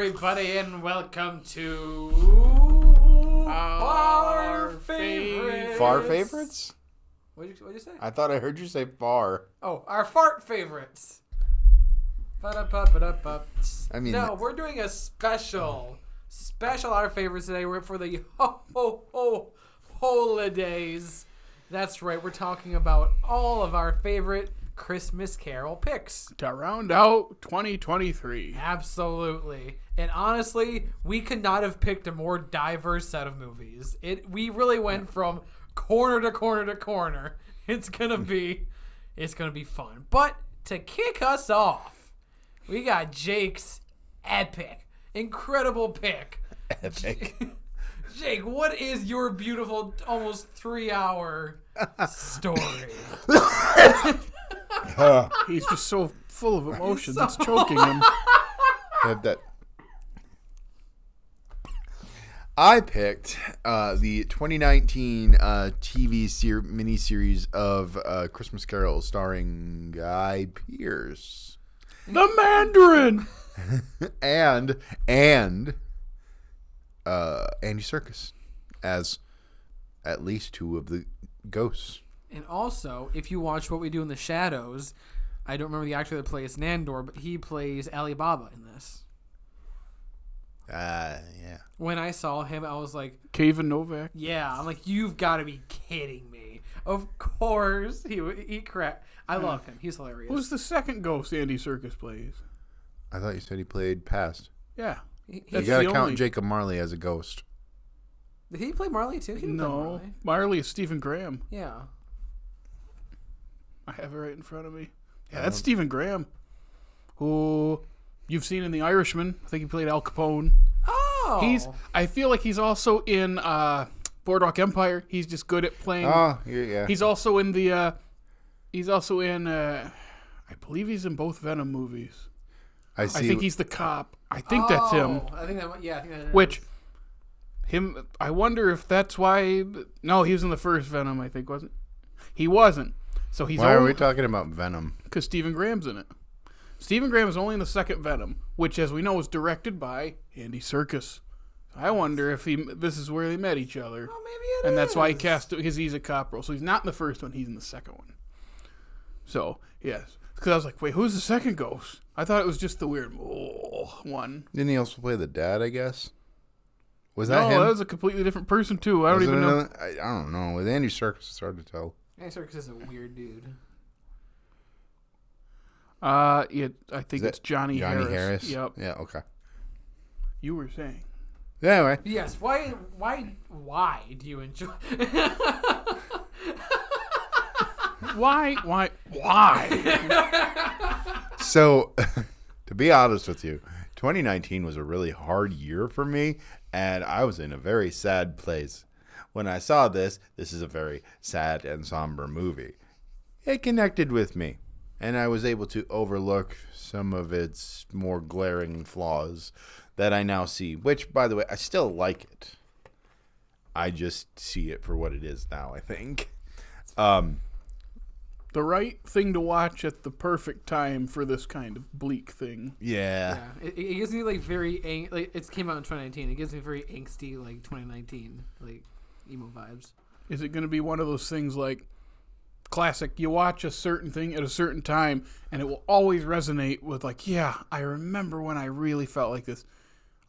everybody, and welcome to our favorites. Far favorites? What'd you say? I thought I heard you say far. Oh, our fart favorites. I mean, no, we're doing a special our favorites today. We're for the holidays. That's right. We're talking about all of our favorite Christmas Carol picks to round out 2023. Absolutely. And honestly, we could not have picked a more diverse set of movies. We really went from corner to corner to corner. It's gonna be fun. But to kick us off, we got Jake's incredible pick. Epic. Jake, what is your beautiful almost 3-hour story? He's just so full of emotions. It's choking him. I picked the 2019 TV miniseries of Christmas Carol starring Guy Pearce. The Mandarin! and Andy Serkis as at least two of the ghosts. And also, if you watch What We Do in the Shadows, I don't remember the actor that plays Nandor, but he plays Alibaba in this. Yeah. When I saw him, I was like... Kevin Novak? Yeah, I'm like, you've got to be kidding me. Of course. He cracked. I love him. He's hilarious. Who's the second ghost Andy Serkis plays? I thought you said he played past. Yeah. You got to count Jacob Marley as a ghost. Did he play Marley too? No. Marley is Stephen Graham. Yeah. I have it right in front of me. Yeah, that's Stephen Graham, who you've seen in The Irishman. I think he played Al Capone. Oh. I feel like he's also in Boardwalk Empire. He's just good at playing. Oh, yeah. He's also in I believe he's in both Venom movies. I think he's the cop. I think that's him. I think that is. Which, I wonder if that's why. No, he was in the first Venom, I think, wasn't he? He wasn't. So he's. Why are we talking about Venom? Because Stephen Graham's in it. Stephen Graham is only in the second Venom, which, as we know, was directed by Andy Serkis. I wonder if this is where they met each other. Oh, maybe it is. And that's why he cast it, because he's a cop role. So he's not in the first one, he's in the second one. So, yes. Because I was like, wait, who's the second ghost? I thought it was just the weird one. Didn't he also play the dad, I guess? Was that him? No, that was a completely different person, too. I don't even know. I don't know. With Andy Serkis, it's hard to tell. Andy Serkis is a weird dude. I think it's Johnny Harris. Yep. Yeah, okay. You were saying. Yeah, anyway. Yes. Why do you enjoy... Why? So, to be honest with you, 2019 was a really hard year for me, and I was in a very sad place. When I saw this is a very sad and somber movie. It connected with me, and I was able to overlook some of its more glaring flaws that I now see, which, by the way, I still like it. I just see it for what it is now, I think. The right thing to watch at the perfect time for this kind of bleak thing. Yeah. It gives me like very it came out in 2019. It gives me very angsty like 2019 like emo vibes. Is it going to be one of those things like classic? You watch a certain thing at a certain time, and it will always resonate with like, yeah, I remember when I really felt like this.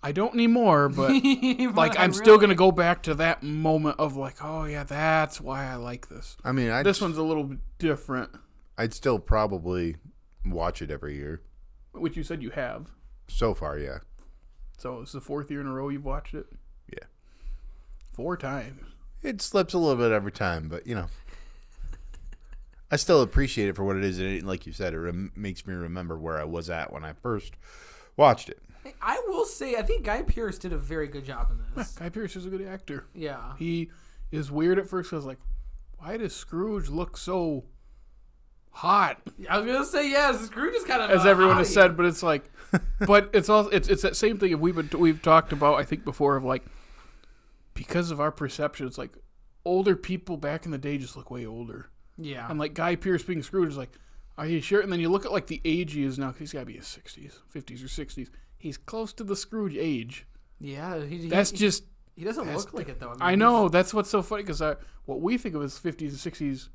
I don't anymore, but like I'm still going to go back to that moment of like, oh yeah, that's why I like this. I mean, this one's a little bit different. I'd still probably watch it every year. Which you said you have. So far, yeah. So it's the 4th year in a row you've watched it? Yeah. 4 times. It slips a little bit every time, but you know. I still appreciate it for what it is. And like you said, it makes me remember where I was at when I first watched it. I will say, I think Guy Pearce did a very good job in this. Yeah, Guy Pearce is a good actor. Yeah. He is weird at first. I was like, why does Scrooge look so hot? I was going to say, yes, Scrooge is kind of as everyone has said, but it's like, but it's also, it's that same thing we've talked about, I think, before of like, because of our perception, it's like older people back in the day just look way older. Yeah. And like Guy Pearce being Scrooge is like, are you sure? And then you look at like the age he is now, because he's got to be in his 60s, 50s or 60s. he's close to the Scrooge age. Yeah, He doesn't look like it though. I know, that's what's so funny, because what we think of as 50s and 60s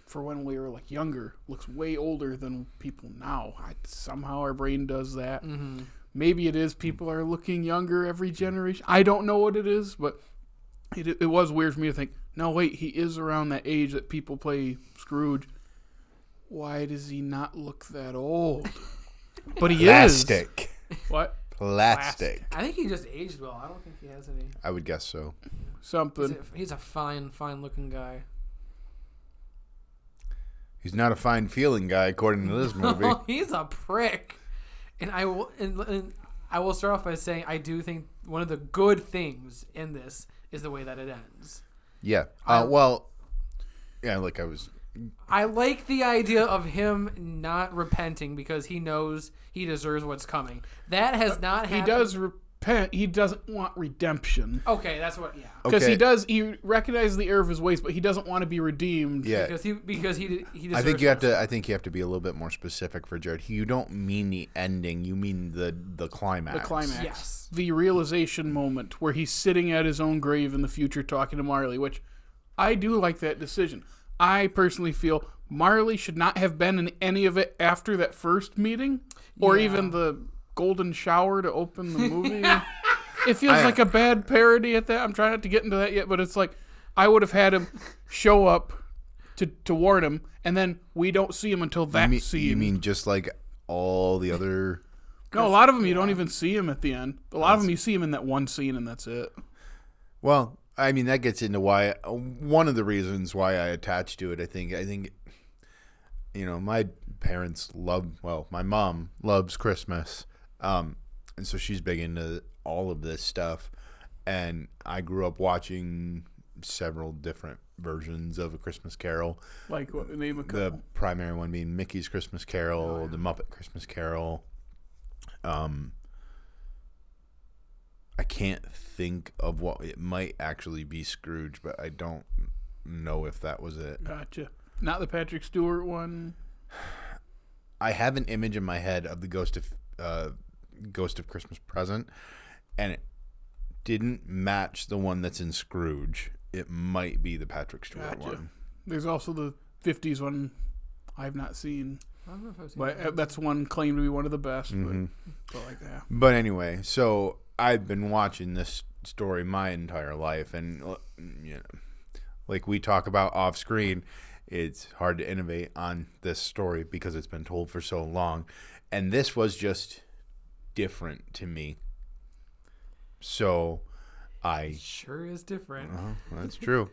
for when we were like younger looks way older than people now. Somehow our brain does that. Mm-hmm. Maybe it is people are looking younger every generation. I don't know what it is, but it was weird for me to think, no, wait, he is around that age that people play Scrooge. Why does he not look that old? But he Plastic. is. What? Plastic. I think he just aged well. I don't think he has any. I would guess so. Something. He's a fine looking guy. He's not a fine feeling guy, according to this movie. He's a prick. And I will start off by saying I do think one of the good things in this is the way that it ends. Yeah. Like I like the idea of him not repenting because he knows he deserves what's coming. That has not happened. He does repent. He doesn't want redemption. Okay, that's what. Yeah. Because Okay. he recognizes the error of his ways, but he doesn't want to be redeemed. Yeah. Because he deserves. I think you have to be a little bit more specific for Jared. You don't mean the ending. You mean the climax. The climax. Yes. The realization moment where he's sitting at his own grave in the future talking to Marley, which I do like that decision. I personally feel Marley should not have been in any of it after that first meeting, or even the golden shower to open the movie. It feels like a bad parody at that. I'm trying not to get into that yet, but it's like I would have had him show up to warn him, and then we don't see him until that scene. You mean just like all the other... No, a lot of them you don't even see him at the end. A lot of them you see him in that one scene, and that's it. Well, I mean, that gets into why one of the reasons why I attached to it. I think, my parents my mom loves Christmas, and so she's big into all of this stuff. And I grew up watching several different versions of A Christmas Carol. Like what? Name a couple. The primary one being Mickey's Christmas Carol, the Muppet Christmas Carol. I can't think of what it might actually be Scrooge, but I don't know if that was it. Gotcha. Not the Patrick Stewart one. I have an image in my head of the Ghost of Christmas Present, and it didn't match the one that's in Scrooge. It might be the Patrick Stewart one. There's also the 50s one I've not seen. I don't know if I've seen But that's one claimed to be one of the best. Mm-hmm. But like that. But anyway, so I've been watching this story my entire life, and like we talk about off screen, it's hard to innovate on this story because it's been told for so long, and this was just different to me. So It sure is different. That's true.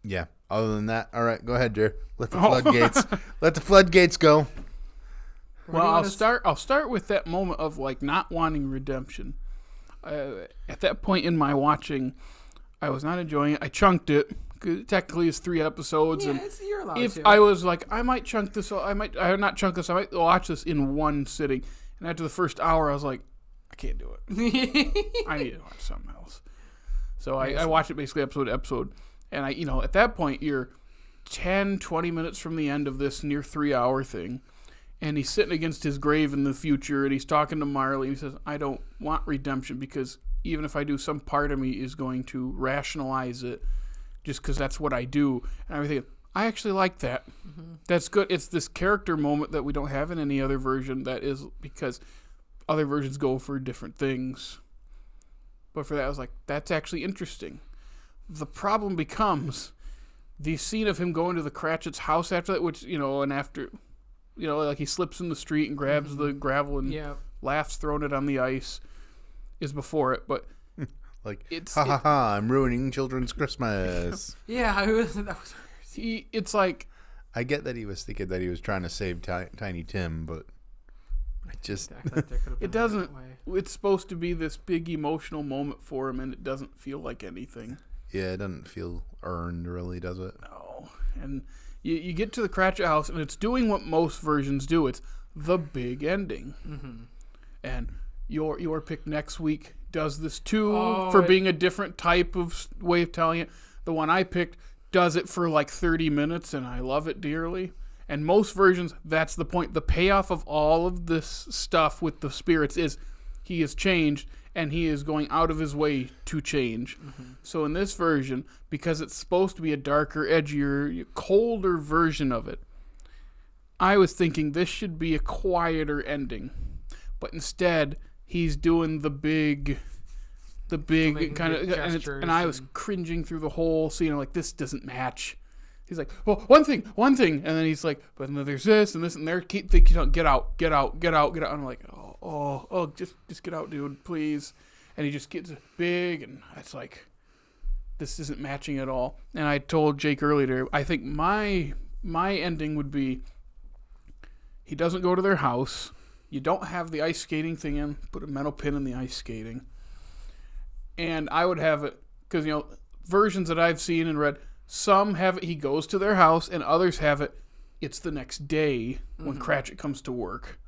Yeah. Other than that, all right, go ahead, Jared. Let the floodgates go. Well, I'll start with that moment of like not wanting redemption. At that point in my watching, I was not enjoying it. I chunked it. Technically, it's 3 episodes, and you're allowed if to. I was like, I might chunk this. I might not chunk this. I might watch this in one sitting. And after the first hour, I was like, I can't do it. I need to watch something else. So I watched it basically episode to episode, and at that point you're 10, 20 minutes from the end of this near 3-hour thing. And he's sitting against his grave in the future, and he's talking to Marley. He says, I don't want redemption because even if I do, some part of me is going to rationalize it just because that's what I do. And I was thinking, I actually like that. Mm-hmm. That's good. It's this character moment that we don't have in any other version. That is because other versions go for different things. But for that, I was like, that's actually interesting. The problem becomes the scene of him going to the Cratchit's house after that, which, and after... like he slips in the street and grabs the gravel and laughs, throwing it on the ice, is before it. But like, I'm ruining children's Christmas. Yeah, that was. It's like, I get that he was thinking that he was trying to save Tiny Tim, but I just it doesn't. It's supposed to be this big emotional moment for him, and it doesn't feel like anything. Yeah, it doesn't feel earned, really, does it? No, and. You get to the Cratchit house, and it's doing what most versions do. It's the big ending. Mm-hmm. And your pick next week does this too, for being a different type of way of telling it. The one I picked does it for like 30 minutes, and I love it dearly. And most versions, that's the point. The payoff of all of this stuff with the spirits is he has changed, and he is going out of his way to change. Mm-hmm. So in this version, because it's supposed to be a darker, edgier, colder version of it, I was thinking this should be a quieter ending. But instead, he's doing the big kind of, and I was cringing through the whole scene. I'm like, this doesn't match. He's like, well, one thing, and then he's like, but then there's this and this and there. Keep thinking, get out. And I'm like, just get out, dude, please. And he just gets big, and it's like, this isn't matching at all. And I told Jake earlier, I think my ending would be, he doesn't go to their house. You don't have the ice skating thing in. Put a metal pin in the ice skating. And I would have it, because, versions that I've seen and read, some have it, he goes to their house, and others have it, it's the next day when Cratchit comes to work.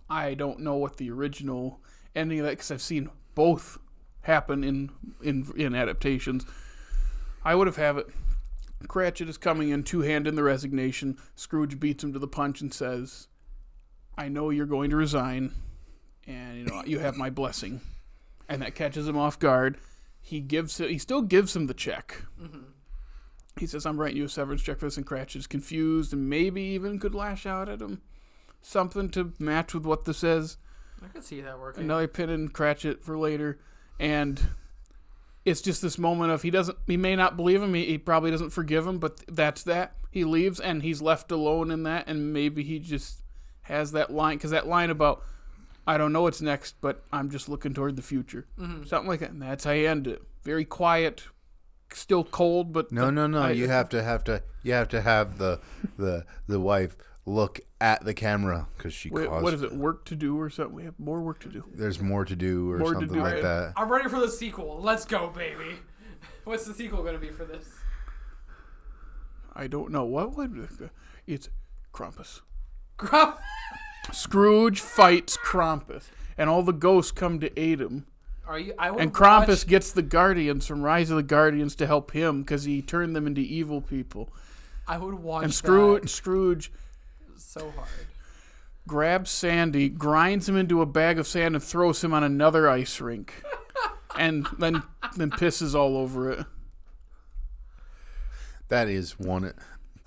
I don't know what the original ending of that, because I've seen both happen in adaptations. I would have it, Cratchit is coming in, two-hand in the resignation. Scrooge beats him to the punch and says, I know you're going to resign, and you have my blessing. And that catches him off guard. He still gives him the check. Mm-hmm. He says, I'm writing you a severance check for this, and Cratchit is confused and maybe even could lash out at him. Something to match with what this says. I could see that working. Another pin in Cratchit for later. And it's just this moment of he may not believe him, he probably doesn't forgive him, but that's that. He leaves, and he's left alone in that, and maybe he just has that line, because that line about, I don't know what's next, but I'm just looking toward the future. Mm-hmm. Something like that. And that's how you end it. Very quiet, still cold, but no. You have to have the wife look at the camera because she caused. What is it? Work to do or something? We have more work to do. There's more to do or something like that. I'm ready for the sequel. Let's go, baby. What's the sequel going to be for this? I don't know. What would it's Krampus. Krampus. Scrooge fights Krampus, and all the ghosts come to aid him. And Krampus gets the Guardians from Rise of the Guardians to help him because he turned them into evil people. I would watch and that. Scrooge so hard. Grabs Sandy, grinds him into a bag of sand, and throws him on another ice rink, and then pisses all over it. That is one.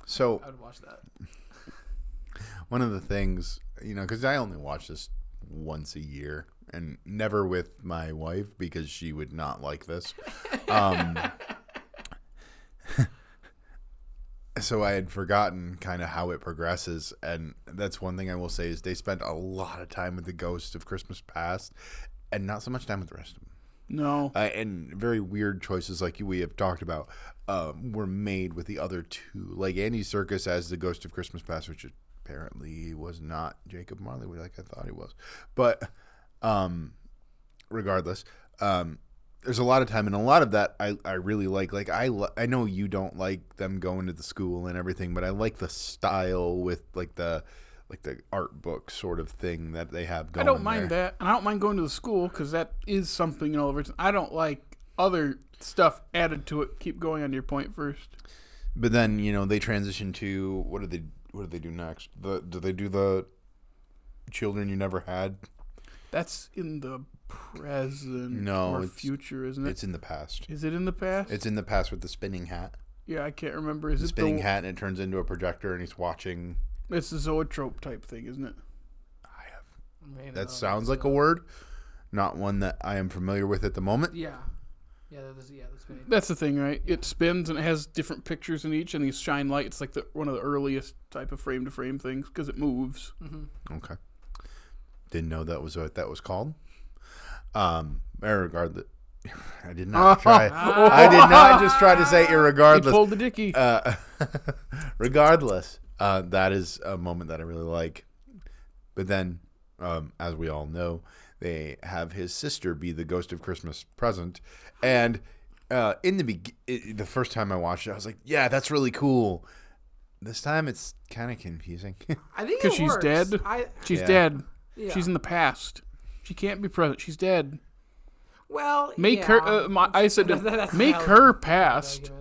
So I would watch that. One of the things, because I only watch this once a year, and never with my wife because she would not like this. So I had forgotten kind of how it progresses, and that's one thing I will say is they spent a lot of time with the Ghost of Christmas Past, and not so much time with the rest of them. No. And very weird choices like we have talked about were made with the other two. Like Andy Serkis as the Ghost of Christmas Past, which apparently was not Jacob Marley like I thought he was. But regardless, there's a lot of time, and a lot of that I really like. Like I know you don't like them going to the school and everything, but I like the style with like the art book sort of thing that they have going. I don't mind that, and I don't mind going to the school because that is something I don't like other stuff added to it. Keep going on your point first. But then they transition to what do they do next? Do they do the Children You Never Had? That's in the present or future, isn't it? It's in the past. Is it in the past? It's in the past with the spinning hat. Yeah, I can't remember. Is the it spinning hat, and it turns into a projector, and he's watching. It's a zoetrope type thing, isn't it? That sounds like a word, not one that I am familiar with at the moment. Yeah. The spinning. That's the thing, right? It spins and it has different pictures in each, and these shine light. It's like one of the earliest type of frame-to-frame things because it moves. Mm-hmm. Okay. Didn't know that was what that was called. Irregardless, I did not try. I did not just try to say irregardless. He pulled the Dickey. Regardless, that is a moment that I really like. But then, as we all know, they have his sister be the Ghost of Christmas Present, and the first time I watched it, I was like, "Yeah, that's really cool." This time, it's kind of confusing. I think because she's dead. She's dead. Yeah. She's in the past. She can't be present. She's dead. Well, her. I said, make her past,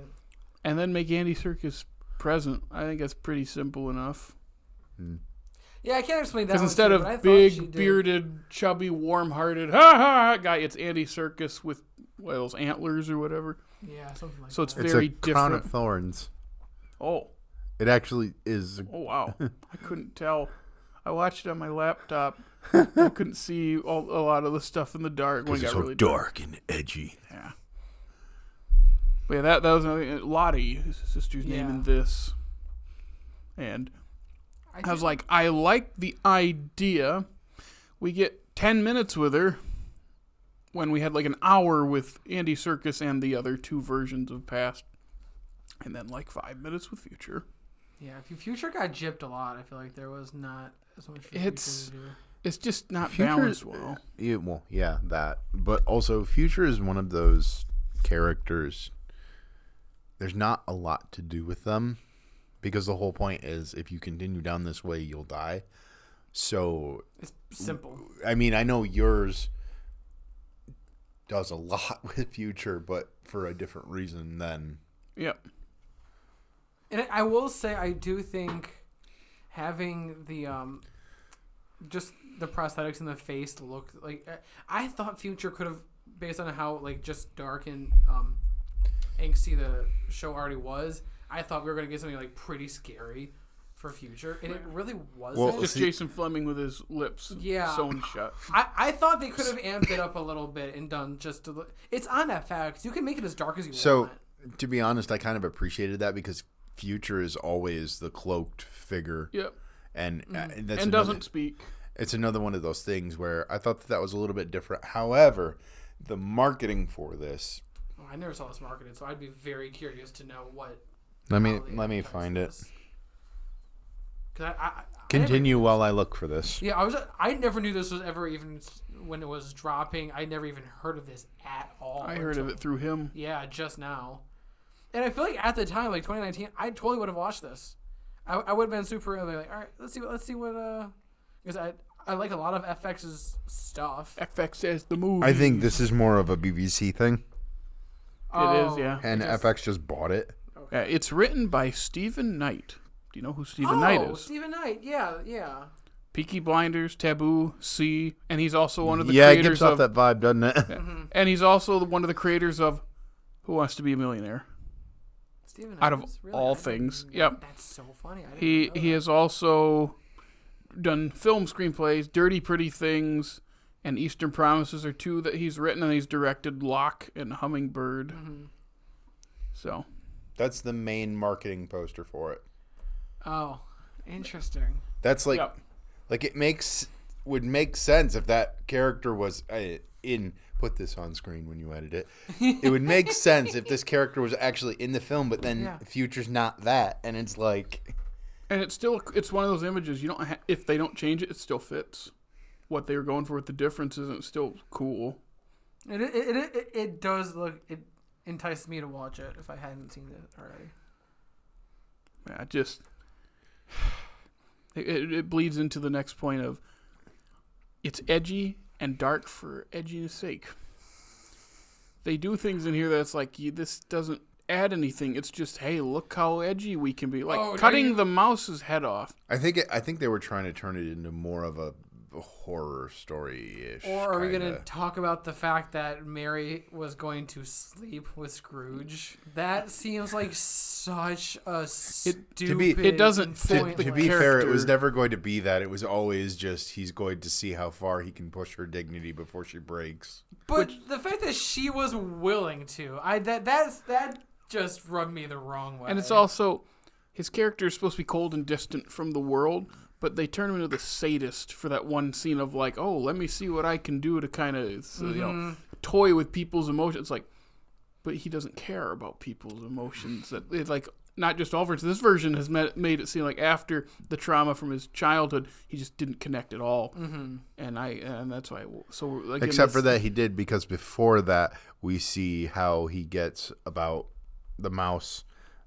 and then make Andy Serkis present. I think that's pretty simple enough. Yeah, I can't explain that. Because one instead too, but I of thought she big, did. bearded, chubby, warm-hearted, ha guy, it's Andy Serkis with those antlers or whatever. Yeah, something like So that. it's very a crown different. of thorns. Oh, It actually is. oh wow! I couldn't tell. I watched it on my laptop. I couldn't see a lot of the stuff in the dark when it got really dark. and edgy. Yeah. But yeah, that was another thing. Lottie, his sister's name in this. And I was like, I like the idea. We get 10 minutes with her when we had like an hour with Andy Serkis and the other two versions of Past. And then like 5 minutes with Future. Yeah, if Future got gypped a lot, I feel like there was not as much for Future to do. It's just not Future, balanced well. Yeah, that. But also, Future is one of those characters. There's not a lot to do with them because the whole point is if you continue down this way, you'll die. So It's simple. I mean, I know yours does a lot with Future, but for a different reason than. Yep. And I will say, I do think having the just the prosthetics in the face look like I thought Future could have, based on how like just dark and angsty the show already was. I thought we were gonna get something like pretty scary for Future, and it really wasn't. Well, Just Jason Fleming with his lips sewn shut. I thought they could have amped it up a little bit and done just to look. It's on FX. You can make it as dark as you want. To be honest, I kind of appreciated that because Future is always the cloaked figure. Yep. And doesn't speak. It's another one of those things where I thought that was a little bit different. However, the marketing for this. Oh, I never saw this marketed, so I'd be very curious to know what. Let me find it. Cause I Continue while I look for this. Yeah, I never knew this was ever even when it was dropping. I never even heard of this at all. I heard of it through him. Yeah, just now. And I feel like at the time, like 2019, I totally would have watched this. I would have been super like, all right, let's see what because I like a lot of FX's stuff. FX says the movie. I think this is more of a BBC thing. It is, yeah. And FX just bought it. Okay. It's written by Stephen Knight. Do you know who Stephen Knight is? Stephen Knight, yeah. Peaky Blinders, Taboo, C, and he's also one of the it creators gives off of that vibe, doesn't it? Mm-hmm. And he's also one of the creators of Who Wants to Be a Millionaire. Stephen Knight Out of really? all things. Yep. That's so funny. I He didn't know he that. has also done film screenplays. Dirty Pretty Things and Eastern Promises are two that he's written, and he's directed Locke and Hummingbird. Mm-hmm. So That's the main marketing poster for it. Oh, interesting. That's like, Yep. like it would make sense if that character was put this on screen when you edit it. It would make sense if this character was actually in the film, but then Future's not that, and it's like. And it's one of those images you don't if they don't change it, it still fits what they were going for with the differences, and it's still cool. It does look. It enticed me to watch it if I hadn't seen it already. Yeah, just it bleeds into the next point of it's edgy and dark for edginess sake. They do things in here that's like this doesn't add anything. It's just, hey, look how edgy we can be. Like cutting the mouse's head off. I think they were trying to turn it into more of a horror story-ish. Or are we going to talk about the fact that Mary was going to sleep with Scrooge? That seems like such a stupid. It doesn't fit. To be fair, it was never going to be that. It was always just he's going to see how far he can push her dignity before she breaks. But the fact that she was willing to, that just rubbed me the wrong way. And it's also his character is supposed to be cold and distant from the world. But they turn him into the sadist for that one scene of like, oh, let me see what I can do to kind of, toy with people's emotions. Like, but he doesn't care about people's emotions. That it's like not just all versions. This version has made it seem like after the trauma from his childhood, he just didn't connect at all. Mm-hmm. And that's why. So like, except for that, he did, because before that, we see how he gets about the mouse.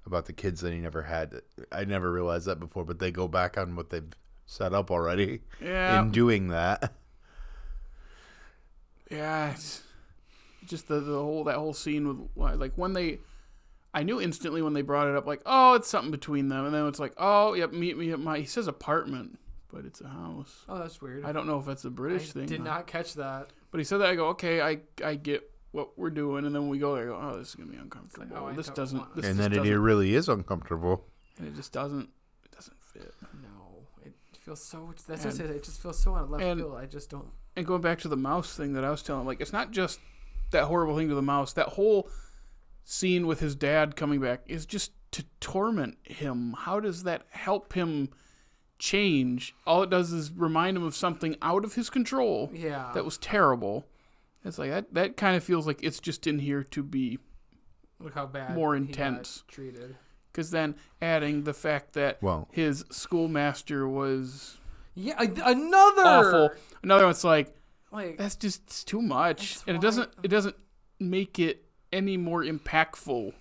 About the kids that he never had. I never realized that before, but they go back on what they've set up already in doing that. Yeah, it's just that whole scene with like when they. I knew instantly when they brought it up, like, oh, it's something between them. And then it's like, oh, yep, meet me at he says apartment, but it's a house. Oh, that's weird. I don't know if that's a British thing. Did not catch that. But he said that. I go, okay, I get what we're doing. And then when we go there, I go, oh, this is going to be uncomfortable. It's like, oh, this doesn't. This and just then it really is uncomfortable. And it just doesn't fit. No, it feels so. That's just it. It just feels so out of left field. I just don't. And going back to the mouse thing that I was telling, like, it's not just that horrible thing to the mouse. That whole scene with his dad coming back is just to torment him. How does that help him change? All it does is remind him of something out of his control. Yeah. That was terrible. It's like that kind of feels like it's just in here to be Look how bad more intense. He got treated. Because then adding the fact that his schoolmaster was another awful. Another one's like that's just it's too much, and it doesn't make it any more impactful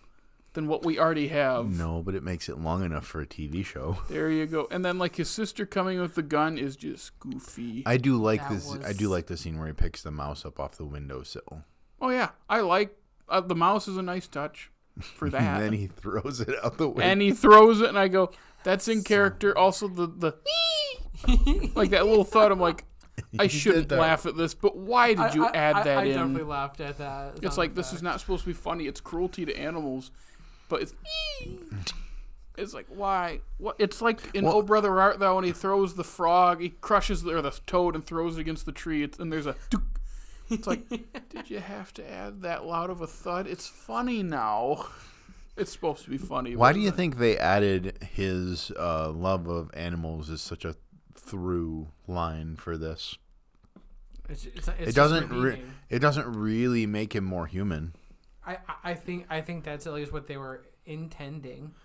than what we already have. No, but it makes it long enough for a TV show. There you go. And then like his sister coming with the gun is just goofy. I do like I do like the scene where he picks the mouse up off the windowsill. Oh yeah, I like the mouse is a nice touch for that. And then he throws it out the window. And he throws it, and I go, that's in character. Also the like that little thought. I'm like, I shouldn't laugh at this, but why did you add that in? I definitely laughed at that. It's like, this is not supposed to be funny. It's cruelty to animals. But it's like, why? What? It's like in Oh Brother Art Thou when he throws the frog, he crushes the toad and throws it against the tree. And there's a... It's like, did you have to add that loud of a thud? It's funny now. It's supposed to be funny. Why do you think they added his love of animals as such a through line for this? It doesn't really make him more human. I think that's at least what they were intending.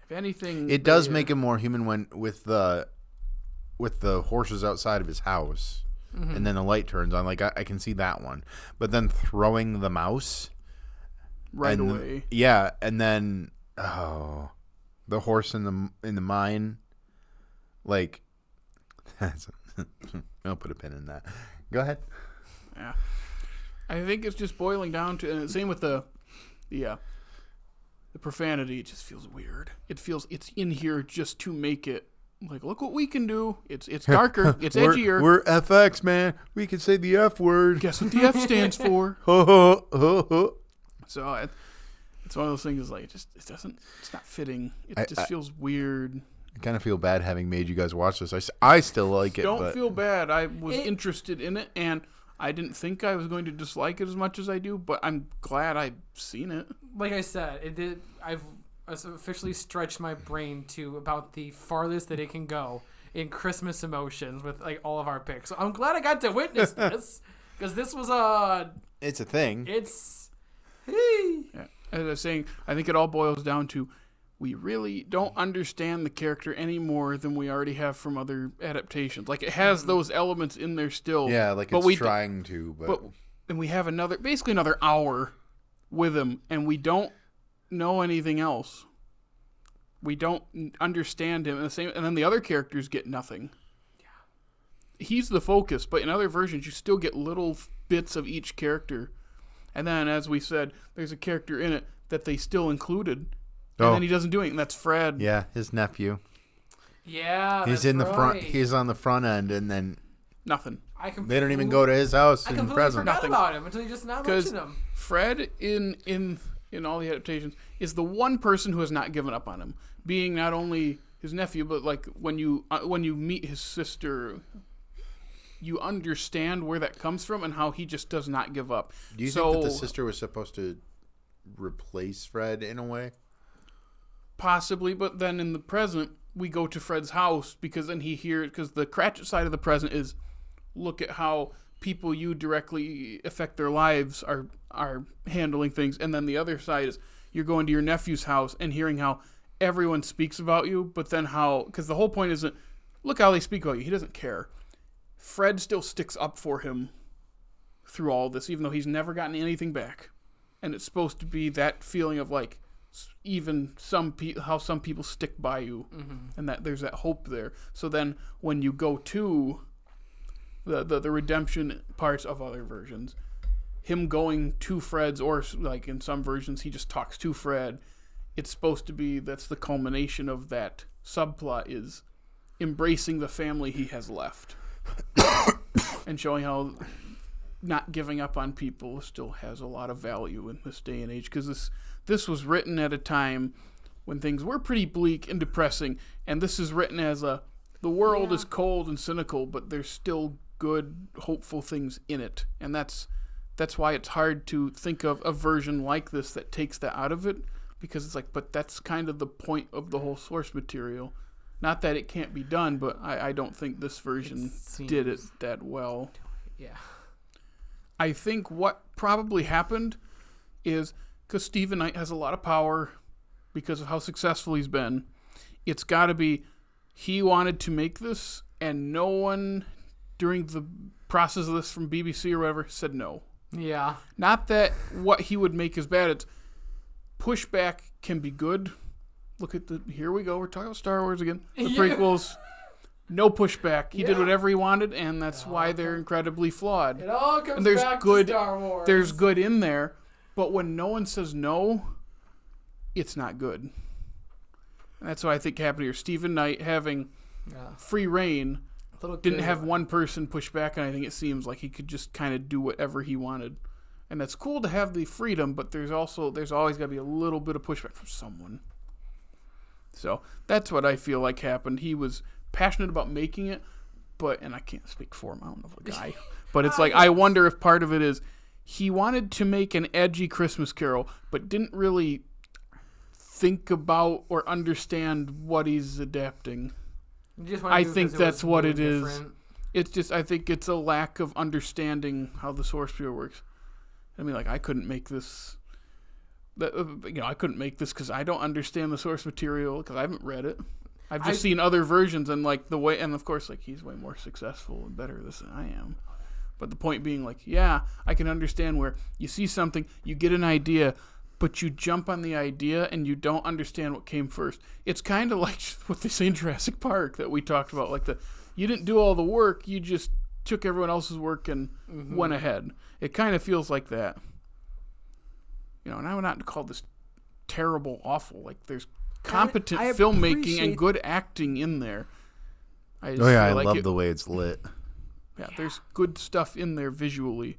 If anything, it does make him more human when with the horses outside of his house, and then the light turns on. Like I can see that one, but then throwing the mouse right away. And then the horse in the mine. Like, I'll put a pin in that. Go ahead. Yeah. I think it's just boiling down to, and same with the profanity. It just feels weird. It's in here just to make it like, look what we can do. It's darker. It's edgier. We're FX, man. We can say the F word. Guess what the F stands for? So it's one of those things. Like it's not fitting. It just feels weird. I kind of feel bad having made you guys watch this. I still like it. Don't feel bad. I was interested in it, and I didn't think I was going to dislike it as much as I do, but I'm glad I've seen it. Like I said, it did. I've officially stretched my brain to about the farthest that it can go in Christmas emotions with like all of our picks. So I'm glad I got to witness this because this was it's a thing. Yeah. As I was saying, I think it all boils down to we really don't understand the character any more than we already have from other adaptations. Like, it has those elements in there still. Yeah, like it's trying to. But and we have basically another hour with him, and we don't know anything else. We don't understand him. And then the other characters get nothing. Yeah. He's the focus, but in other versions, you still get little bits of each character. And then, as we said, there's a character in it that they still included. And then he doesn't do it, and that's Fred. Yeah, his nephew. Yeah, he's in the front. He's on the front end, and then nothing. They don't even go to his house in the present. I completely forgot about him until you just now mentioned him. Fred in all the adaptations is the one person who has not given up on him, being not only his nephew, but like when you meet his sister, you understand where that comes from and how he just does not give up. Do you think that the sister was supposed to replace Fred in a way? Possibly, but then in the present, we go to Fred's house because then because the Cratchit side of the present is look at how people you directly affect their lives are handling things. And then the other side is you're going to your nephew's house and hearing how everyone speaks about you, but then because the whole point isn't, look how they speak about you. He doesn't care. Fred still sticks up for him through all this, even though he's never gotten anything back. And it's supposed to be that feeling of like, even how some people stick by you, and that there's that hope there. So then when you go to the redemption parts of other versions, him going to Fred's, or like in some versions he just talks to Fred. It's supposed to be that's the culmination of that subplot is embracing the family he has left and showing how not giving up on people still has a lot of value in this day and age, because this was written at a time when things were pretty bleak and depressing, and this is written as the world is cold and cynical, but there's still good, hopeful things in it, and that's why it's hard to think of a version like this that takes that out of it, because it's like, but that's kind of the point of the whole source material. Not that it can't be done, but I don't think this version did it that well. Yeah. I think what probably happened is because Stephen Knight has a lot of power because of how successful he's been, it's got to be he wanted to make this, and no one during the process of this from BBC or whatever said no. Yeah. Not that what he would make is bad. It's pushback can be good. Look at here we go. We're talking about Star Wars again. The prequels. No pushback. He did whatever he wanted, and that's why they're incredibly flawed. It all comes and back to Star Wars. There's good in there, but when no one says no, it's not good. And that's what I think happened here. Stephen Knight having free reign didn't have one person push back on anything. It seems like he could just kind of do whatever he wanted. And that's cool to have the freedom, but there's always got to be a little bit of pushback from someone. So that's what I feel like happened. He was passionate about making it, and I can't speak for him. I don't know the guy. But it's like, I wonder if part of it is he wanted to make an edgy Christmas Carol, but didn't really think about or understand what he's adapting. I think that's what it is. It's just, I think it's a lack of understanding how the source material works. I mean, like, I couldn't make this. I couldn't make this because I don't understand the source material because I haven't read it. I've just seen other versions and like the way, and of course, like he's way more successful and better at this than I am. But the point being, like, yeah, I can understand where you see something, you get an idea, but you jump on the idea and you don't understand what came first. It's kind of like what they say in Jurassic Park that we talked about, like you didn't do all the work, you just took everyone else's work and went ahead. It kind of feels like that. And I would not call this terrible, awful. Like, there's competent filmmaking and good acting in there. I love the way it's lit. Yeah, there's good stuff in there visually.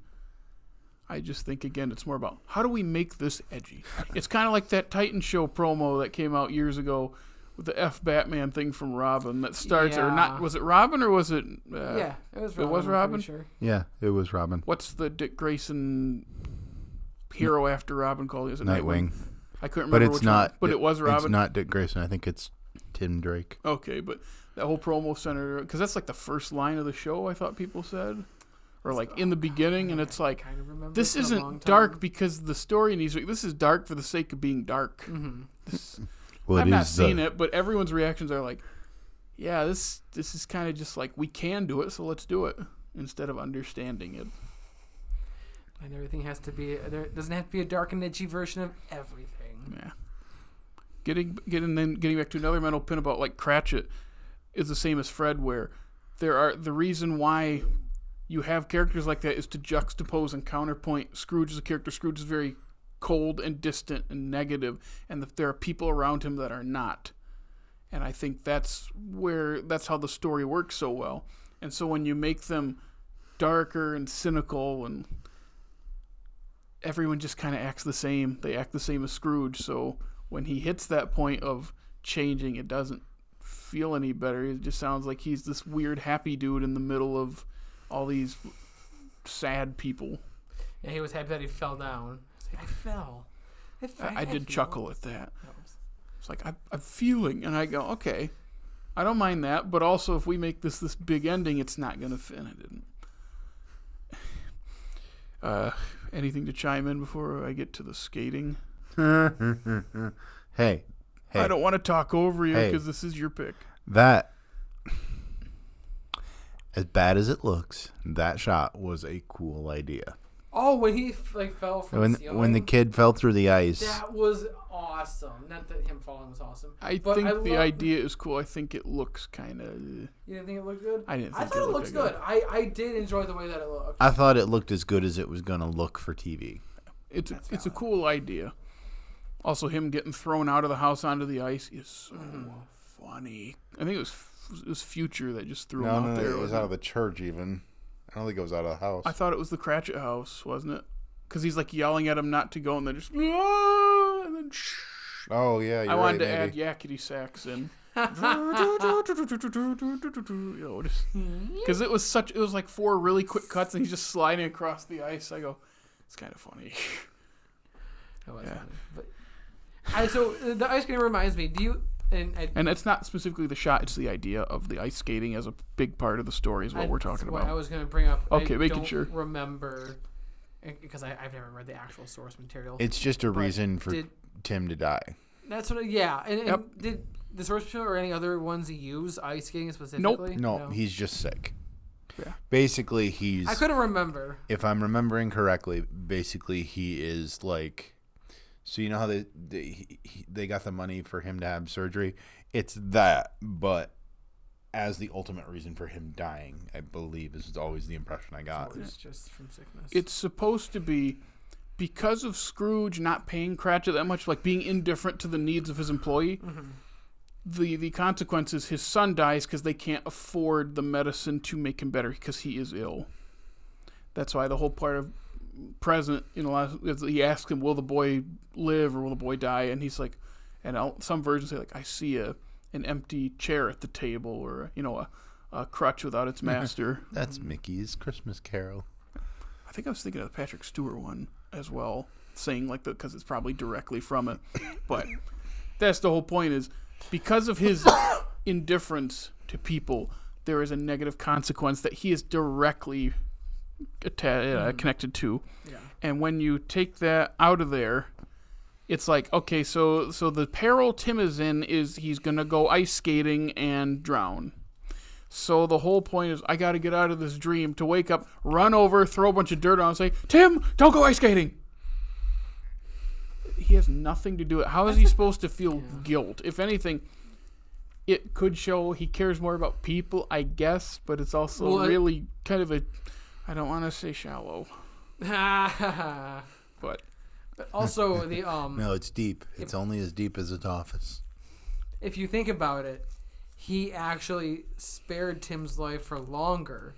I just think, again, it's more about how do we make this edgy? It's kind of like that Titan Show promo that came out years ago with the F Batman thing from Robin that starts, or not, was it Robin or was it? Yeah, it was Robin. It was Robin? Sure. Yeah, it was Robin. What's the Dick Grayson hero after Robin called? Is it Nightwing? I couldn't remember which one. But it was Robin. It's not Dick Grayson. I think it's Tim Drake. Okay, but that whole promo center, because that's like the first line of the show, I thought people said. Or like in the beginning, and it's like, this isn't dark because the story needs. This is dark for the sake of being dark. I've not seen it, but everyone's reactions are like, yeah, this is kind of just like, we can do it, so let's do it, instead of understanding it. And everything has to be, there doesn't have to be a dark and edgy version of everything. Yeah. Getting back to another mental pin about like Cratchit is the same as Fred, where the reason why you have characters like that is to juxtapose and counterpoint Scrooge as a character. Scrooge is very cold and distant and negative, and there are people around him that are not. And I think that's how the story works so well. And so when you make them darker and cynical, and everyone just kind of acts the same, they act the same as Scrooge. So when he hits that point of changing, it doesn't feel any better. It just sounds like he's this weird happy dude in the middle of all these sad people. Yeah, he was happy that he fell down. I fell. I did chuckle at that. It's like, I'm feeling, and I go, okay, I don't mind that, but also if we make this big ending, it's not going to fit. And I didn't. Anything to chime in before I get to the skating? Hey. I don't want to talk over you because this is your pick. That, as bad as it looks, that shot was a cool idea. Oh, when he fell from the ceiling. When the kid fell through the ice. That was awesome. Not that him falling was awesome. I think the idea is cool. I think it looks kind of... You didn't think it looked good? I didn't I think thought it looked good. I did enjoy the way that it looked. I thought it looked as good as it was going to look for TV. It's a cool idea. Also, him getting thrown out of the house onto the ice is so funny. I think it was Future that just threw him out there. It was out of the church even. I don't think it was out of the house. I thought it was the Cratchit house, wasn't it? Because he's like yelling at him not to go, and then just "Ah!" and then shh. Oh yeah, you're I wanted right, to maybe. add yakety sax in. Because it was like 4 really quick cuts, and he's just sliding across the ice. I go, it's kind of funny. It was funny. But so the ice skating reminds me. Do you? And it's not specifically the shot; it's the idea of the ice skating as a big part of the story. Is what we're talking about. I was going to bring up. Okay, I making sure. Remember, because I've never read the actual source material. It's just a reason for Tim to die. That's what. Yeah, and did the source material or any other ones he used ice skating specifically? No, he's just sick. Yeah. Basically, he's. I couldn't remember. If I'm remembering correctly, basically he is like. So you know how they got the money for him to have surgery? It's that, but as the ultimate reason for him dying, I believe is always the impression I got. It's just from sickness. It's supposed to be because of Scrooge not paying Cratchit that much, like being indifferent to the needs of his employee. Mm-hmm. The consequence is his son dies because they can't afford the medicine to make him better because he is ill. That's why the whole part of present, he asks him, will the boy live or will the boy die? And he's like, and some versions say like, I see an empty chair at the table, or a crutch without its master. That's Mickey's Christmas Carol. I think I was thinking of the Patrick Stewart one as well, saying like because it's probably directly from it. But that's the whole point, is because of his indifference to people, there is a negative consequence that he is directly connected to. Yeah. And when you take that out of there, it's like, okay, so the peril Tim is in is he's gonna go ice skating and drown. So the whole point is I gotta get out of this dream to wake up, run over, throw a bunch of dirt on, and say, Tim, don't go ice skating. He has nothing to do with it. How is he supposed to feel guilt? If anything, it could show he cares more about people, I guess, but it's also really kind of I don't want to say shallow. But also the No, it's deep. It's only as deep as its office. If you think about it, he actually spared Tim's life for longer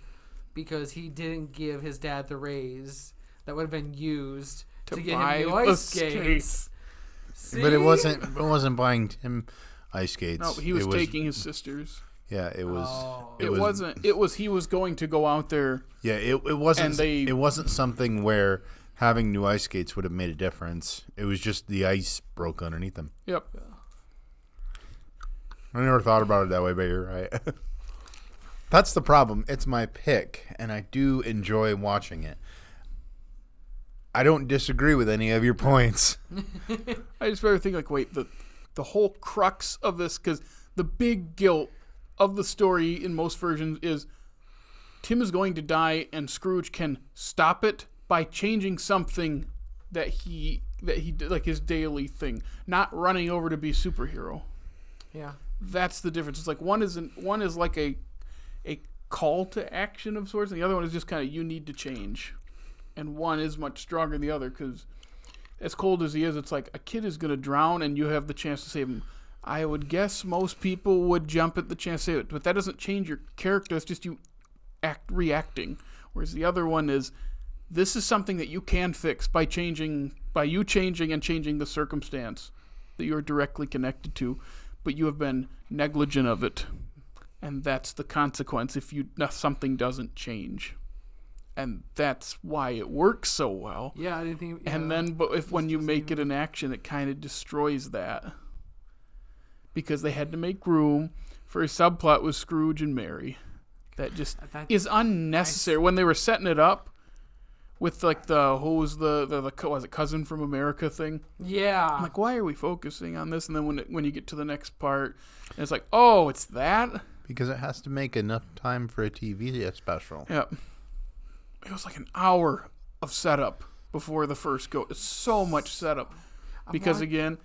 because he didn't give his dad the raise that would have been used to get him new ice skates. But it wasn't buying Tim ice skates. No, he was taking his sister's. Yeah, it was. It was he was going to go out there. Yeah, it wasn't. It wasn't something where having new ice skates would have made a difference. It was just the ice broke underneath them. Yep. I never thought about it that way, but you're right. That's the problem. It's my pick, and I do enjoy watching it. I don't disagree with any of your points. I just rather think like, wait, the whole crux of this, because the big guilt of the story in most versions is Tim is going to die, and Scrooge can stop it by changing something that he did, like his daily thing, not running over to be a superhero. Yeah, that's the difference. It's like one is like a call to action of sorts, and the other one is just kind of you need to change, and one is much stronger than the other because as cold as he is, it's like a kid is going to drown, and you have the chance to save him. I would guess most people would jump at the chance to save it, but that doesn't change your character. It's just you reacting. Whereas the other one is, this is something that you can fix by you changing and changing the circumstance that you're directly connected to, but you have been negligent of it, and that's the consequence if something doesn't change. And that's why it works so well. Yeah, I didn't think. Yeah, and then, but when you make it an action, it kind of destroys that. Because they had to make room for a subplot with Scrooge and Mary. That just is unnecessary. When they were setting it up with like was it Cousin from America thing? Yeah. I'm like, why are we focusing on this? And then when you get to the next part, and it's like, oh, it's that? Because it has to make enough time for a TV special. Yeah. It was like an hour of setup before the first go. It's so much setup because again,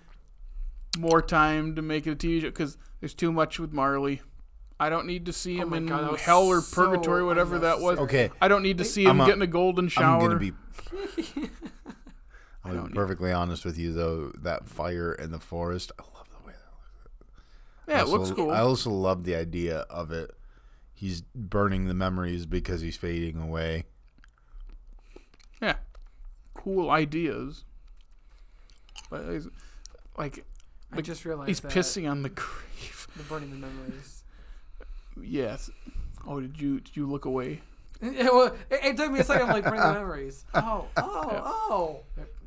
more time to make it a TV show because there's too much with Marley. I don't need to see him in hell or purgatory, whatever that was. Okay. I don't need to see him getting a golden shower. I'm going to be perfectly honest with you, though. That fire in the forest, I love the way that looks. Yeah, it looks cool. I also love the idea of it. He's burning the memories because he's fading away. Yeah. Cool ideas. But like, I just realized he's pissing on the grave. The burning the memories. Yes. Oh, did you look away? Yeah, well, it took me a second. I'm like, burning the memories. Oh.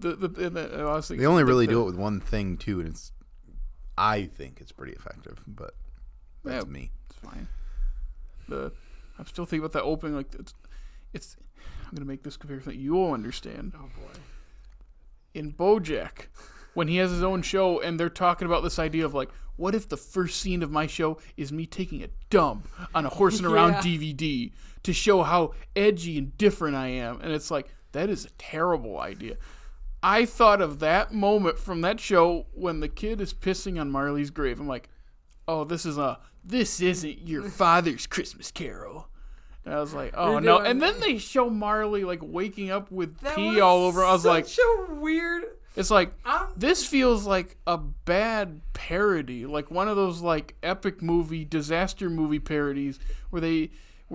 They only really do it with one thing too, and I think it's pretty effective, but that's me. It's fine. I'm still thinking about that opening. Like it's. I'm gonna make this comparison that you'll understand. Oh boy. In BoJack, when he has his own show, and they're talking about this idea of like, what if the first scene of my show is me taking a dump on a horsing around DVD to show how edgy and different I am? And it's like, that is a terrible idea. I thought of that moment from that show when the kid is pissing on Marley's grave. I'm like, oh, this isn't your father's Christmas Carol. And I was like, oh no. And then they show Marley like waking up with pee all over. I was like, so weird. It's like, this feels like a bad parody, like one of those like epic movie, disaster movie parodies where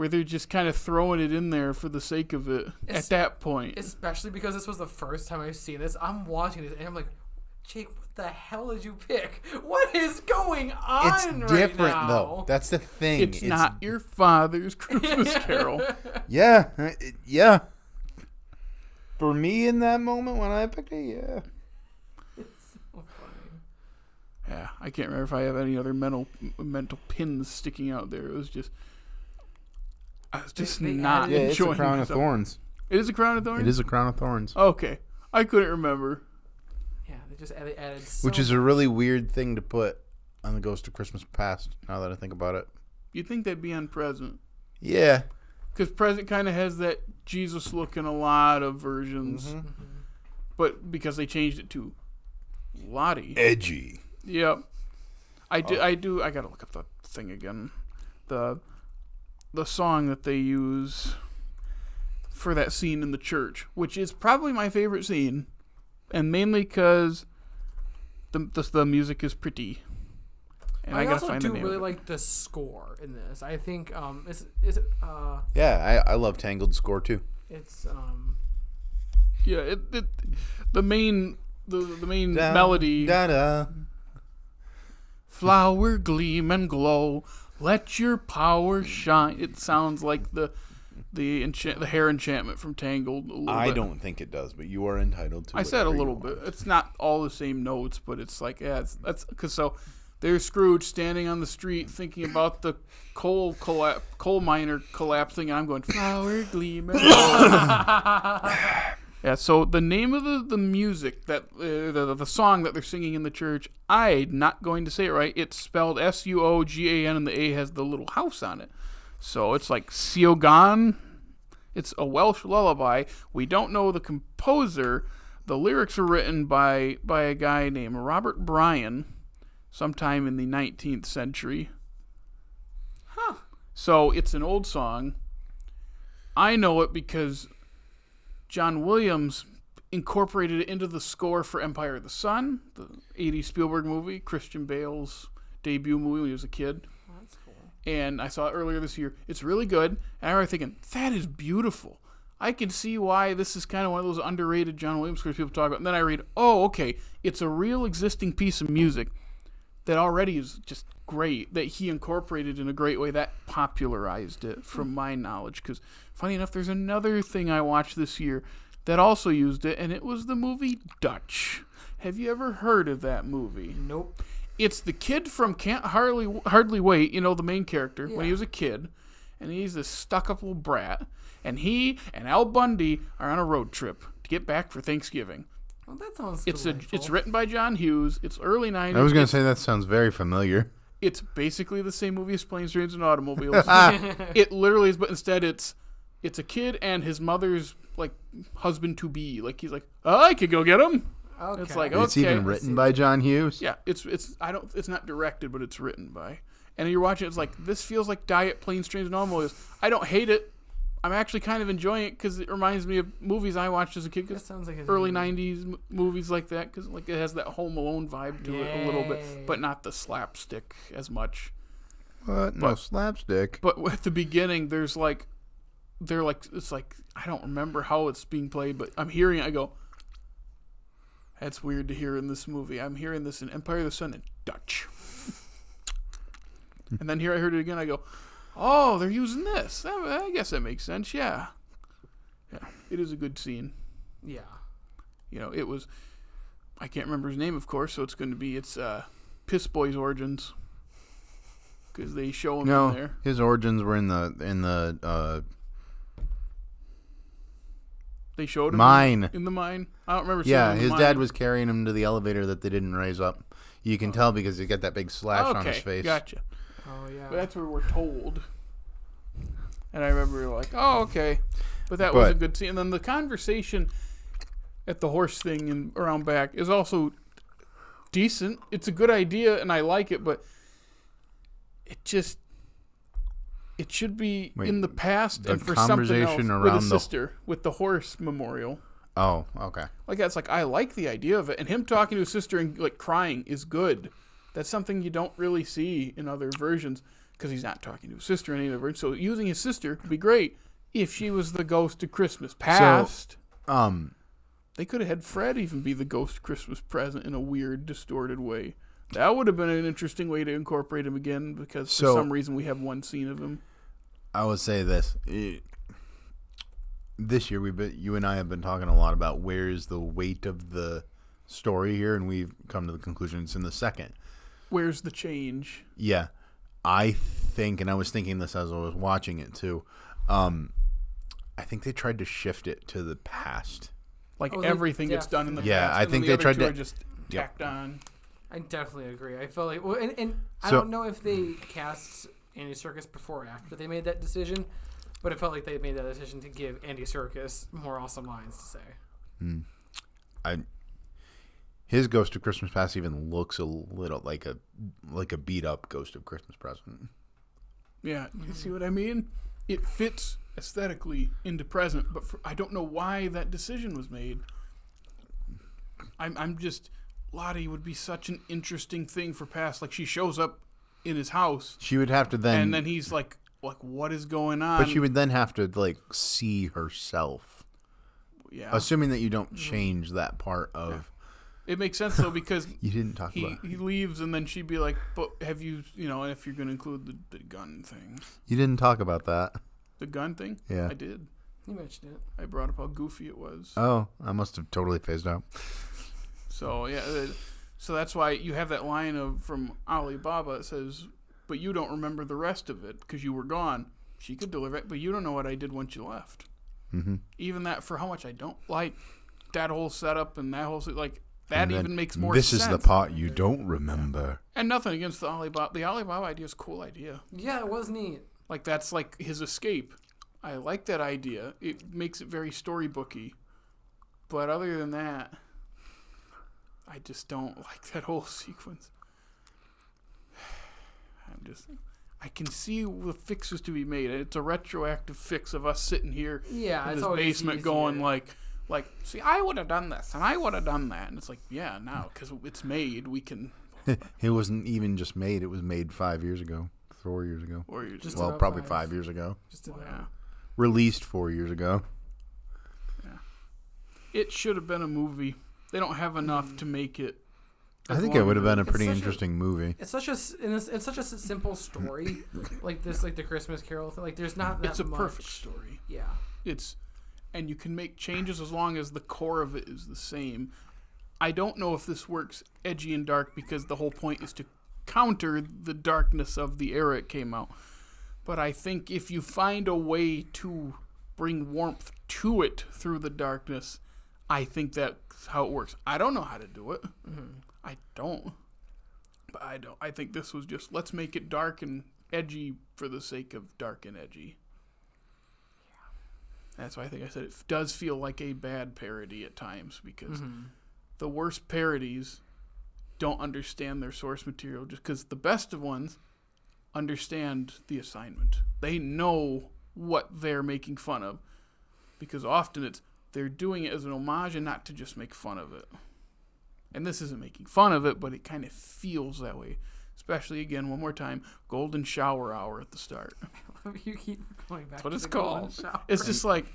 they're just kind of throwing it in there for the sake of it at that point. Especially because this was the first time I've seen this. I'm watching this and I'm like, Jake, what the hell did you pick? What is going on It's different, right now? though. That's the thing. It's not your father's Christmas Carol. Yeah. Yeah. For me in that moment when I picked it, yeah. It's so funny. Yeah, I can't remember if I have any other mental pins sticking out there. It was just... I was just not enjoying it. It's a crown of thorns. It is a crown of thorns? It is a crown of thorns. Okay. I couldn't remember. Yeah, they just added so Which is a really weird thing to put on the Ghost of Christmas Past, now that I think about it. You'd think that'd be on Present. Yeah. Because Present kind of has that Jesus look in a lot of versions. Mm-hmm. But because they changed it to Lottie. Edgy. Yep. I gotta look up the thing again. The song that they use for that scene in the church, which is probably my favorite scene, and mainly because the music is pretty. And I gotta also find do the name really of it. like the score in this. I think Yeah, I love Tangled score too. it's Yeah, the main melody. Da-da. Flower gleam and glow, let your power shine. It sounds like the hair enchantment from Tangled. I don't think it does, but you are entitled to. I said a whatever little you bit. want. It's not all the same notes, but it's like that's because so there's Scrooge standing on the street thinking about the coal miner collapsing, and I'm going flower gleam and glow. Yeah, so the name of the music that the song that they're singing in the church, I'm not going to say it right. It's spelled Suogan, and the A has the little house on it. So it's like Siogan. It's a Welsh lullaby. We don't know the composer. The lyrics were written by a guy named Robert Bryan sometime in the 19th century. Huh. So it's an old song. I know it because John Williams incorporated it into the score for Empire of the Sun, the 80s Spielberg movie, Christian Bale's debut movie when he was a kid. Oh, that's cool. And I saw it earlier this year. It's really good. And I remember thinking, that is beautiful. I can see why this is kind of one of those underrated John Williams scores people talk about. And then I read, oh, okay, it's a real existing piece of music that already is just great, that he incorporated in a great way. That popularized it from my knowledge. Because, funny enough, there's another thing I watched this year that also used it, and it was the movie Dutch. Have you ever heard of that movie? Nope. It's the kid from Can't Hardly Wait, you know, the main character, when he Yeah. was a kid, and he's this stuck-up little brat, and he and Al Bundy are on a road trip to get back for Thanksgiving. Well, that sounds It's written by John Hughes. It's early 90s. I was going to say that sounds very familiar. It's basically the same movie as Planes, Trains, and Automobiles. It literally is, but instead it's it's a kid and his mother's like husband to be. Like he's like, oh, I could go get him. Okay. It's like, It's okay. even written by John Hughes. Yeah, it's not directed, but it's written by. And you're watching, it's like, this feels like Diet, Plain, Strange, and Normal. I don't hate it. I'm actually kind of enjoying it because it reminds me of movies I watched as a kid. That sounds like Early 90s movies like that, because like it has that Home Alone vibe to it a little bit, but not the slapstick as much. What? No slapstick. But at the beginning, it's like, I don't remember how it's being played, but I'm hearing it, I go, that's weird to hear in this movie. I'm hearing this in Empire of the Sun in Dutch. And then here I heard it again, I go, oh, they're using this. I guess that makes sense, yeah. Yeah, it is a good scene. Yeah. You know, it was, I can't remember his name, of course, so it's Piss Boy's origins. Because they show him in there. His origins were in the They showed him mine. In the mine. I don't remember seeing him in the his mine. dad was carrying him to the elevator that they didn't raise up. You can tell because he got that big slash on his face. Gotcha. Oh yeah. But that's where we're told. And I remember like, oh, okay. But that was a good scene. And then the conversation at the horse thing and around back is also decent. It's a good idea and I like it, but it should be in the past and for something else with a sister, with the horse memorial. Oh, okay. Like that's like I like the idea of it, and him talking to his sister and like crying is good. That's something you don't really see in other versions because he's not talking to his sister in any other version. So using his sister would be great if she was the ghost of Christmas past. So, they could have had Fred even be the ghost of Christmas present in a weird, distorted way. That would have been an interesting way to incorporate him again because for some reason we have one scene of him. I would say this. This year, you and I have been talking a lot about where's the weight of the story here, and we've come to the conclusion it's in the second. Where's the change? Yeah. I think, and I was thinking this as I was watching it too, I think they tried to shift it to the past. Like everything gets done in the past. Yeah, I think the they tried to just tacked on. I definitely agree. I feel like, well, and I don't know if they cast Andy Serkis before or after they made that decision, but it felt like they made that decision to give Andy Serkis more awesome lines to say. His Ghost of Christmas Past even looks a little like a beat up Ghost of Christmas Present. Yeah, you see what I mean? It fits aesthetically into present, but I don't know why that decision was made. I'm just Lottie would be such an interesting thing for past. Like she shows up in his house. She would have to then, and then he's like, what is going on? But she would then have to like see herself. Yeah. Assuming that you don't change that part of. Yeah. It makes sense though because you didn't talk about. He leaves and then she'd be like, "But have you and if you're going to include the gun thing." You didn't talk about that. The gun thing? Yeah. I did. You mentioned it. I brought up how goofy it was. Oh, I must have totally phased out. So yeah, so that's why you have that line from Alibaba that says, "But you don't remember the rest of it because you were gone." She could deliver it, but you don't know what I did once you left. Mm-hmm. Even that, for how much I don't like that whole setup and that whole like that even makes more sense. This is the part you don't remember. And nothing against the Alibaba. The Alibaba idea is a cool idea. Yeah, it was neat. Like that's like his escape. I like that idea. It makes it very storybooky. But other than that, I just don't like that whole sequence. I can see the fixes to be made. It's a retroactive fix of us sitting here in this basement going like, see, I would have done this and I would have done that. And it's like, yeah, now because it's made, we can. It wasn't even just made. It was made 5 years ago, 4 years ago. 4 years just ago. Well, probably 5 years ago. Just about. Yeah. Released 4 years ago. Yeah. It should have been a movie. They don't have enough to make it. I think it would have been a pretty interesting movie. It's such a simple story, like this, like the Christmas Carol thing. Like there's not that much. It's a perfect story. Yeah. And you can make changes as long as the core of it is the same. I don't know if this works edgy and dark because the whole point is to counter the darkness of the era it came out. But I think if you find a way to bring warmth to it through the darkness, I think that's how it works. I don't know how to do it. Mm-hmm. I don't. But I think this was just, let's make it dark and edgy for the sake of dark and edgy. That's why I think I said it does feel like a bad parody at times, because the worst parodies don't understand their source material, just because the best of ones understand the assignment. They know what they're making fun of, because often they're doing it as an homage and not to just make fun of it. And this isn't making fun of it, but it kind of feels that way. Especially, again, one more time, golden shower hour at the start. You keep going back. That's what to it's the golden called. shower. It's just like,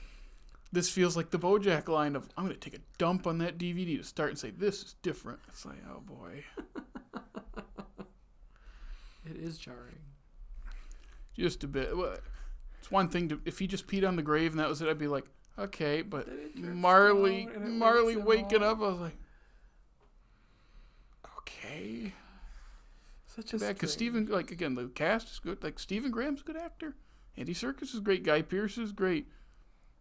this feels like the BoJack line of, I'm going to take a dump on that DVD to start and say, this is different. It's like, oh boy. It is jarring. Just a bit. Well, it's one thing to, if he just peed on the grave and that was it, I'd be like, okay, but Marley waking up, I was like, okay. Such a bad, because Stephen, like, again, the cast is good. Like, Stephen Graham's a good actor. Andy Serkis is great. Guy Pearce is great.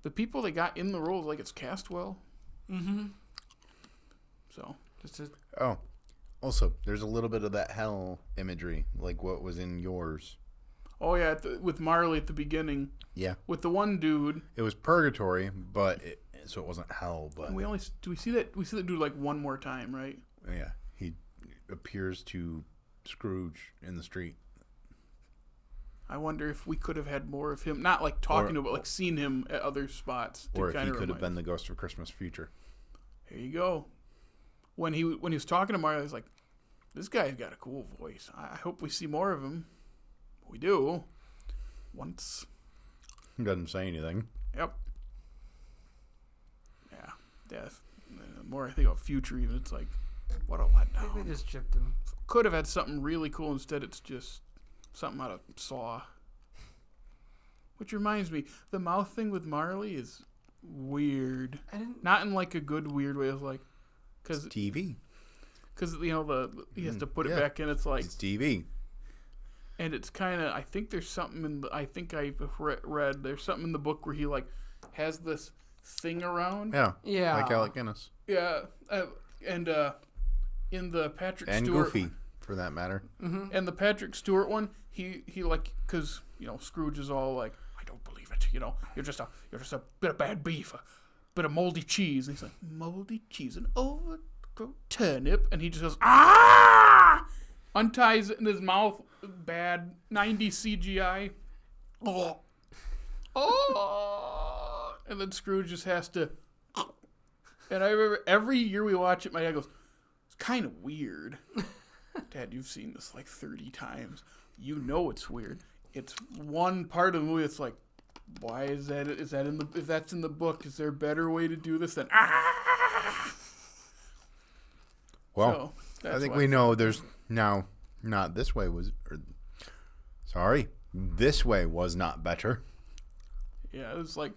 The people they got in the roles, like, it's cast well. Mm-hmm. So. Oh, also, there's a little bit of that hell imagery, like what was in yours. Oh, yeah, with Marley at the beginning. Yeah. With the one dude. It was purgatory, so it wasn't hell, but... We see that dude, like, one more time, right? Yeah. He appears to Scrooge in the street. I wonder if we could have had more of him, not like talking about, like seen him at other spots. Or if he could have been the Ghost of Christmas Future. Here you go. When he was talking to Mario, he's like, "This guy's got a cool voice. I hope we see more of him." We do. Once. He doesn't say anything. Yep. Yeah. The more I think about Future, even it's like, what a letdown. They just gypped him. Could have had something really cool. Instead, it's just something out of Saw. Which reminds me, the mouth thing with Marley is weird. Not in like a good weird way. It's like, it's TV. Because he has to put it back in. It's like it's TV. And it's kind of, I think there's something I think I've read. There's something in the book where he like has this thing around. Yeah. Like Alec Guinness. Yeah, and in the Patrick and Stewart, Goofy, for that matter. Mm-hmm. And the Patrick Stewart one, he like, because Scrooge is all like, I don't believe it. You're just a bit of bad beef, a bit of moldy cheese. And he's like, moldy cheese, an overgrown turnip, and he just goes, ah, unties it in his mouth, bad 90s CGI. Oh, and then Scrooge just has to. And I remember every year we watch it, my dad goes, it's kind of weird. Dad, you've seen this like 30 times. You know it's weird. It's one part of the movie that's like, why is that? Is that in the? If that's in the book, is there a better way to do this than? Well, so I think we know there's now not this way was. This way was not better. Yeah, it was like,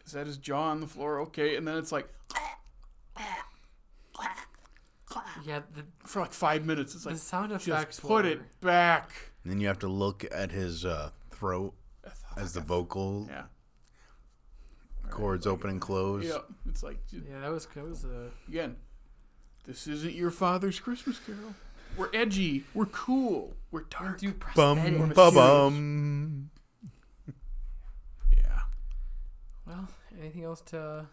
is that his jaw on the floor? Okay, and then it's like. Yeah, for like 5 minutes, it's like the sound effects. Just put it back. And then you have to look at his throat as the vocal chords open and close. Yeah, it's like that was again. This isn't your father's Christmas Carol. We're edgy. We're cool. We're dark. Bum bum. Yeah. Well, anything else to?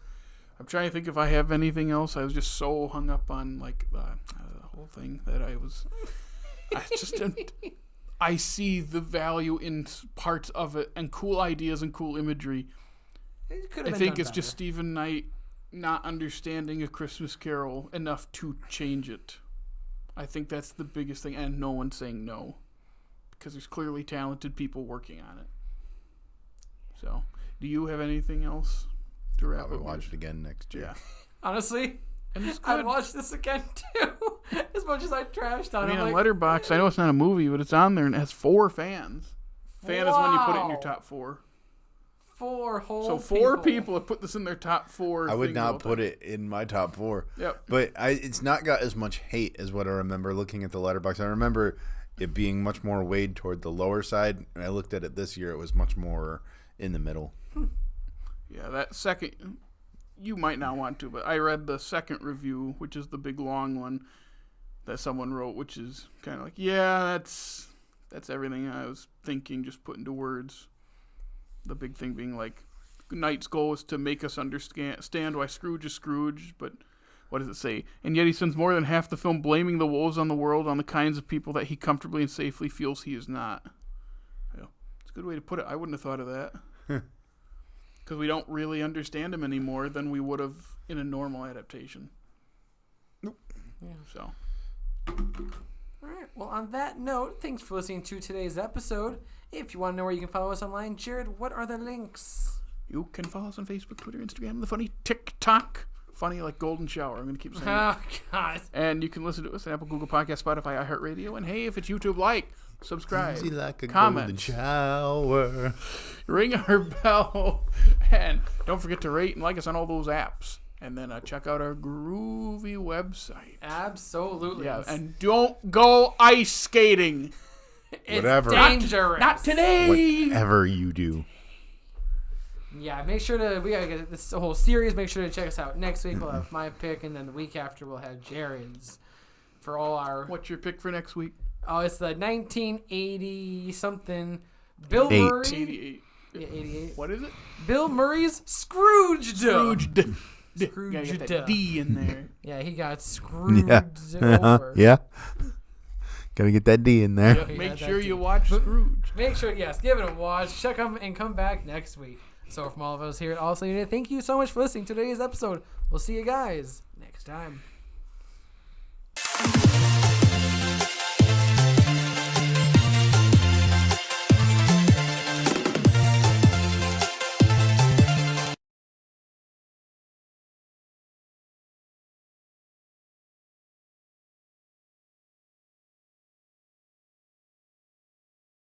I'm trying to think if I have anything else. I was just so hung up on like the whole thing that I just I see the value in parts of it and cool ideas and cool imagery. I think it's just Stephen Knight not understanding A Christmas Carol enough to change it. I think that's the biggest thing, and no one saying no, because there's clearly talented people working on it. So, do you have anything else to wrap up? I'll watch it again next year. Yeah. Honestly, I'd watch this again too. As much as I trashed on it. I mean, on Letterboxd, I know it's not a movie, but it's on there and it has 4 fans. Fan is when you put it in your top 4. 4 whole So 4 people have put this in their top 4. I would not put it in my top 4. Yep. But it's not got as much hate as what I remember looking at the Letterboxd. I remember it being much more weighed toward the lower side. And I looked at it this year, it was much more in the middle. Yeah, that second, you might not want to, but I read the second review, which is the big long one that someone wrote, which is kind of like, yeah, that's everything I was thinking, just put into words. The big thing being like, Knight's goal is to make us understand why Scrooge is Scrooge, but what does it say? And yet he spends more than half the film blaming the woes on the world on the kinds of people that he comfortably and safely feels he is not. Yeah, it's a good way to put it. I wouldn't have thought of that. Because we don't really understand him any more than we would have in a normal adaptation. Nope. Yeah. So. All right. Well, on that note, thanks for listening to today's episode. If you want to know where you can follow us online, Jared, what are the links? You can follow us on Facebook, Twitter, Instagram, the funny TikTok. Funny like golden shower. I'm going to keep saying Oh, it. God. And you can listen to us on Apple, Google Podcasts, Spotify, iHeartRadio. And hey, if it's YouTube, like, subscribe, Easy like a comment, golden shower. ring our bell, and don't forget to rate and like us on all those apps. And then check out our groovy website. Absolutely. Yeah, and don't go ice skating. It's Whatever. dangerous. Not today. Whatever you do. Yeah, make sure to, we gotta get this whole series, make sure to check us out. Next week we'll have my pick, and then the week after we'll have Jared's for all our... What's your pick for next week? Oh, it's the 1980-something Bill 8. Murray. 88. Yeah, 88. What is it? Bill Murray's Scrooged. Scrooged. Scrooged. Gotta get that D in there. Yeah, he got screwed Yeah. over. Yeah. Gotta get that D in there. Yep, Yeah, make that sure too. you watch Scrooge. Make sure, yes, give it a watch. Check them and come back next week. So from all of us here at All Slate, thank you so much for listening to today's episode. We'll see you guys next time.